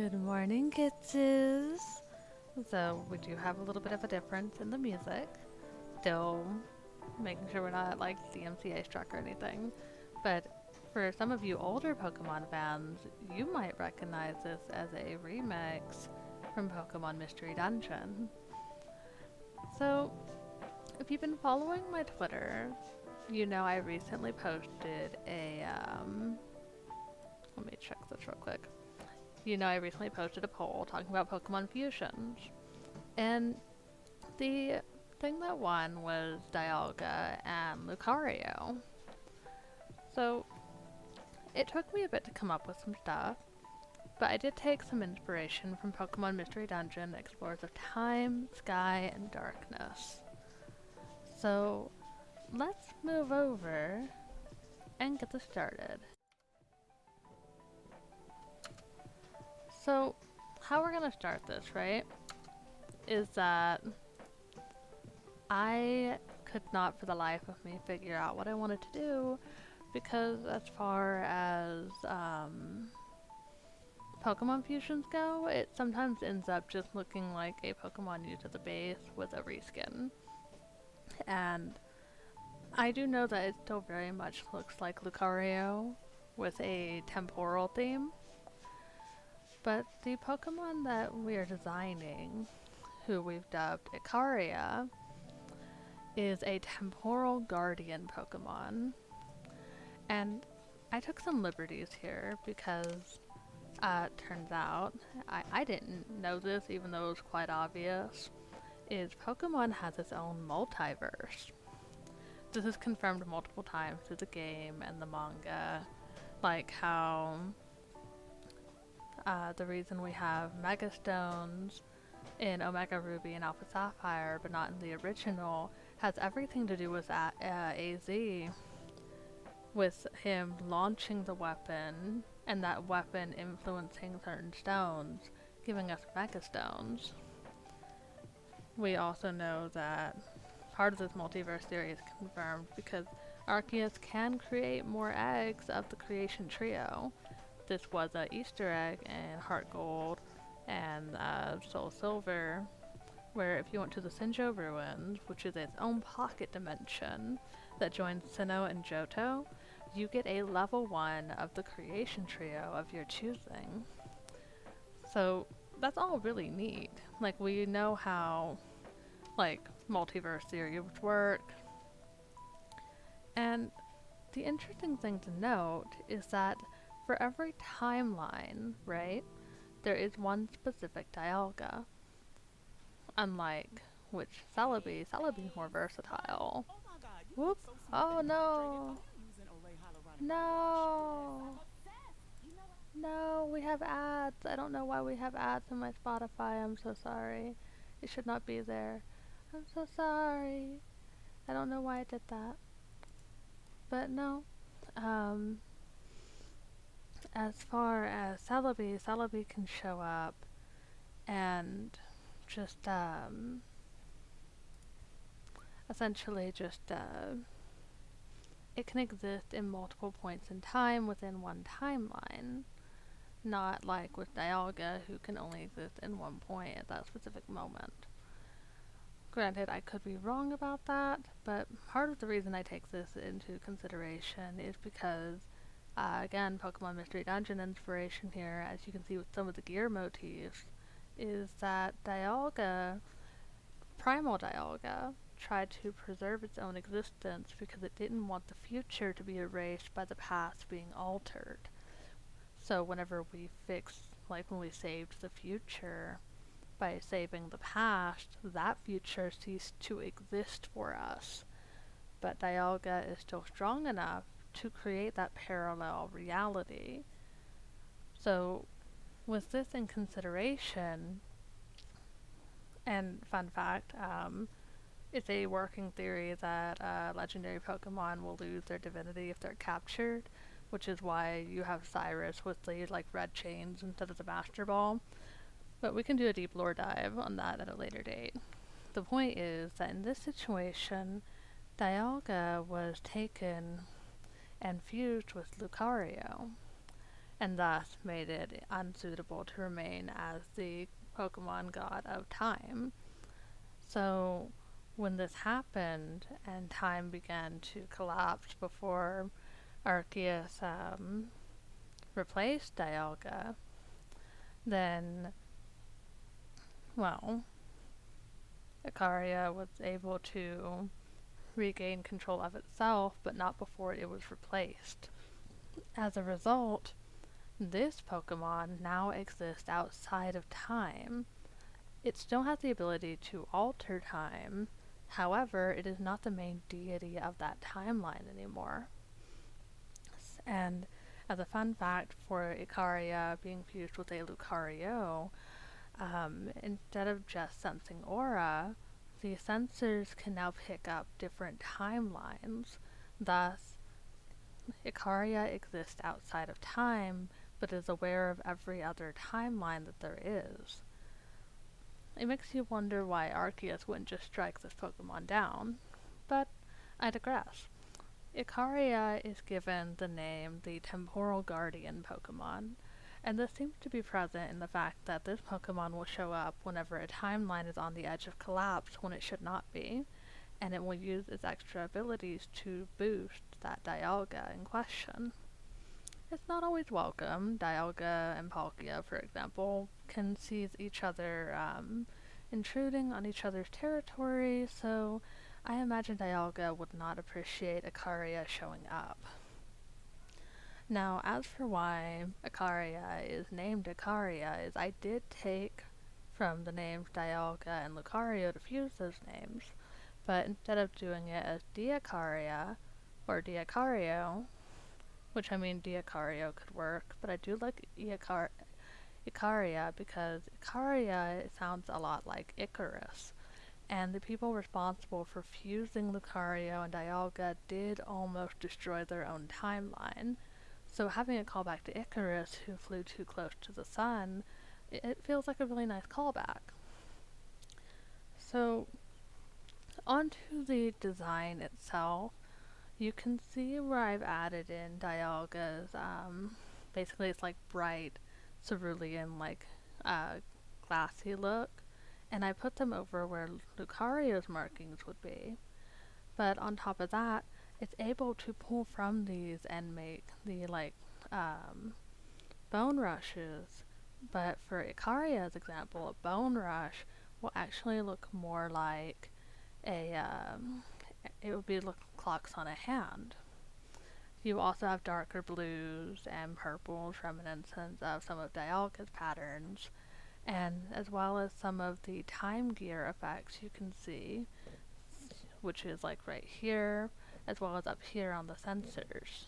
Good morning, Kitsus. So, we do have a little bit of a difference in the music. Still making sure we're not like DMCA struck or anything. But for some of you older Pokemon fans, you might recognize this as a remix from Pokemon Mystery Dungeon. So, if you've been following my Twitter, you know I recently posted let me check this real quick. I recently posted a poll talking about Pokemon fusions. And the thing that won was Dialga and Lucario. So it took me a bit to come up with some stuff, but I did take some inspiration from Pokemon Mystery Dungeon Explorers of Time, Sky, and Darkness. So let's move over and get this started. So how we're gonna start this, right, is that I could not for the life of me figure out what I wanted to do, because as far as Pokemon fusions go, it sometimes ends up just looking like a Pokemon used as a base with a reskin. And I do know that it still very much looks like Lucario with a temporal theme, but the Pokemon that we are designing, who we've dubbed Icaria, is a Temporal Guardian Pokemon. And I took some liberties here because turns out, I didn't know this even though it was quite obvious, is Pokemon has its own multiverse. This is confirmed multiple times through the game and the manga, like how the reason we have Mega Stones in Omega Ruby and Alpha Sapphire but not in the original has everything to do with AZ, with him launching the weapon and that weapon influencing certain stones, giving us Mega Stones. We also know that part of this multiverse theory is confirmed because Arceus can create more eggs of the creation trio. This was an Easter egg in Heart Gold and Soul Silver, where if you went to the Sinjo Ruins, which is its own pocket dimension that joins Sinnoh and Johto, you get a level 1 of the creation trio of your choosing. So that's all really neat. Like, we know how multiverse theories work. And the interesting thing to note is that for every timeline, right, there is one specific Dialga. Unlike which Celebi's more versatile. Whoop! Oh no! No! No, we have ads. I don't know why we have ads on my Spotify. I'm so sorry. It should not be there. I'm so sorry. I don't know why I did that. But no. As far as Celebi can show up and just, essentially just, it can exist in multiple points in time within one timeline. Not like with Dialga, who can only exist in one point at that specific moment. Granted, I could be wrong about that, but part of the reason I take this into consideration is because, again, Pokemon Mystery Dungeon inspiration here, as you can see with some of the gear motifs, is that Primal Dialga, tried to preserve its own existence because it didn't want the future to be erased by the past being altered. So whenever we when we saved the future by saving the past, that future ceased to exist for us. But Dialga is still strong enough to create that parallel reality. So with this in consideration, and fun fact, it's a working theory that legendary Pokemon will lose their divinity if they're captured, which is why you have Cyrus with the red chains instead of the Master Ball. But we can do a deep lore dive on that at a later date. The point is that in this situation, Dialga was taken and fused with Lucario. and thus made it unsuitable to remain as the Pokemon god of time. So, when this happened and time began to collapse before Arceus replaced Dialga, then, well, Icaria was able to regain control of itself, but not before it was replaced. As a result, this Pokemon now exists outside of time. It still has the ability to alter time, however, it is not the main deity of that timeline anymore. And as a fun fact for Icaria being fused with a Lucario, instead of just sensing aura, the sensors can now pick up different timelines. Thus, Icaria exists outside of time, but is aware of every other timeline that there is. It makes you wonder why Arceus wouldn't just strike this Pokemon down, but I digress. Icaria is given the name the Temporal Guardian Pokemon, and this seems to be present in the fact that this Pokemon will show up whenever a timeline is on the edge of collapse when it should not be, and it will use its extra abilities to boost that Dialga in question. It's not always welcome. Dialga and Palkia, for example, can seize each other intruding on each other's territory, so I imagine Dialga would not appreciate Icaria showing up. Now, as for why Icaria is named Icaria, is I did take from the names Dialga and Lucario to fuse those names, but instead of doing it as Diacaria or Diacario, which I mean Diacario could work, but I do like Icaria because Icaria sounds a lot like Icarus, and the people responsible for fusing Lucario and Dialga did almost destroy their own timeline. So having a callback to Icarus, who flew too close to the sun, it feels like a really nice callback. So, onto the design itself, you can see where I've added in Dialga's, basically it's like bright cerulean, like, glassy look, and I put them over where Lucario's markings would be. But on top of that, it's able to pull from these and make the, like, bone rushes. But for Icaria's example, a bone rush will actually look more like it would be clocks on a hand. You also have darker blues and purples, reminiscent of some of Dialga's patterns, and as well as some of the time gear effects you can see, which is like right here, as well as up here on the sensors.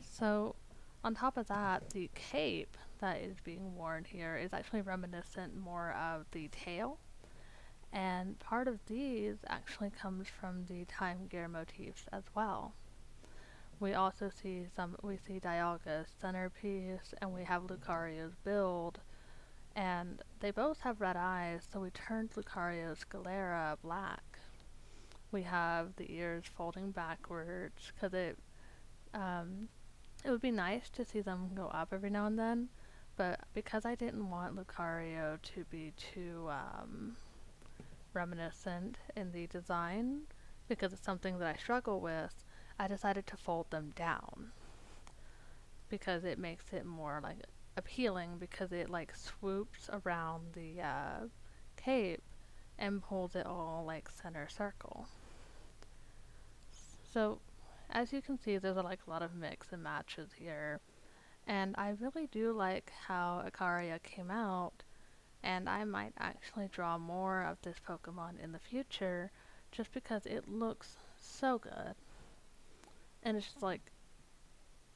So, on top of that, the cape that is being worn here is actually reminiscent more of the tail, and part of these actually comes from the time gear motifs as well. We also see Dialga's centerpiece, and we have Lucario's build, and they both have red eyes, so we turned Lucario's sclera black. We have the ears folding backwards, because it would be nice to see them go up every now and then, but because I didn't want Lucario to be too reminiscent in the design, because it's something that I struggle with, I decided to fold them down, because it makes it more like appealing, because it like swoops around the cape and pulls it all like center circle. So as you can see, there's like a lot of mix and matches here, and I really do like how Icaria came out, and I might actually draw more of this Pokemon in the future just because it looks so good. And it's just like,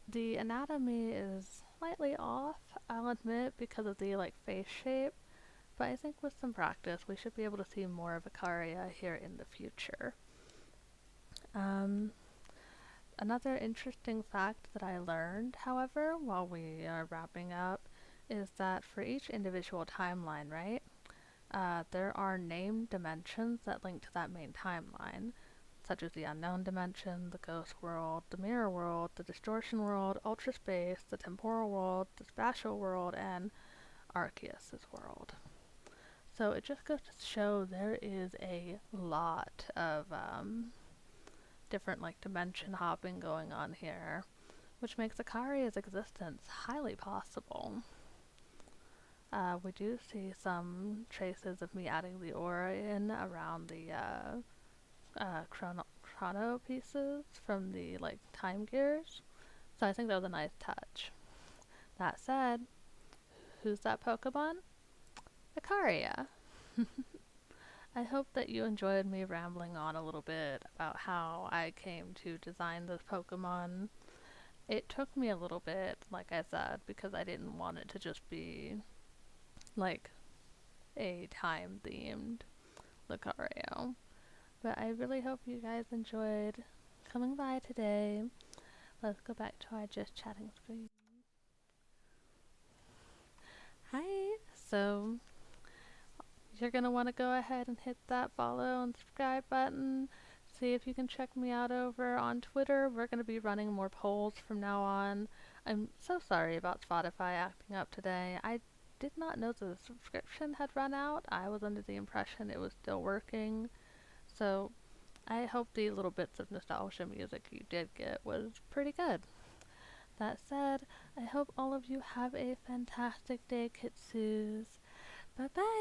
the anatomy is slightly off, I'll admit, because of the like face shape, but I think with some practice we should be able to see more of Icaria here in the future. Another interesting fact that I learned, however, while we are wrapping up, is that for each individual timeline, right, there are named dimensions that link to that main timeline. such as the unknown dimension, the ghost world, the mirror world, the distortion world, ultra space, the temporal world, the spatial world, and Arceus' world. So it just goes to show there is a lot of different like dimension hopping going on here, which makes Icaria's existence highly possible. We do see some traces of me adding the aura in around the chrono pieces from the like time gears. So I think that was a nice touch. That said, who's that Pokemon? Icaria. I hope that you enjoyed me rambling on a little bit about how I came to design this Pokemon. It took me a little bit, like I said, because I didn't want it to just be like a time themed Lucario. But I really hope you guys enjoyed coming by today. Let's go back to our just chatting screen. Hi! So, you're going to want to go ahead and hit that follow and subscribe button. See if you can check me out over on Twitter. We're going to be running more polls from now on. I'm so sorry about Spotify acting up today. I did not know the subscription had run out. I was under the impression it was still working. So I hope the little bits of nostalgia music you did get was pretty good. That said, I hope all of you have a fantastic day, Kitsus. Bye bye!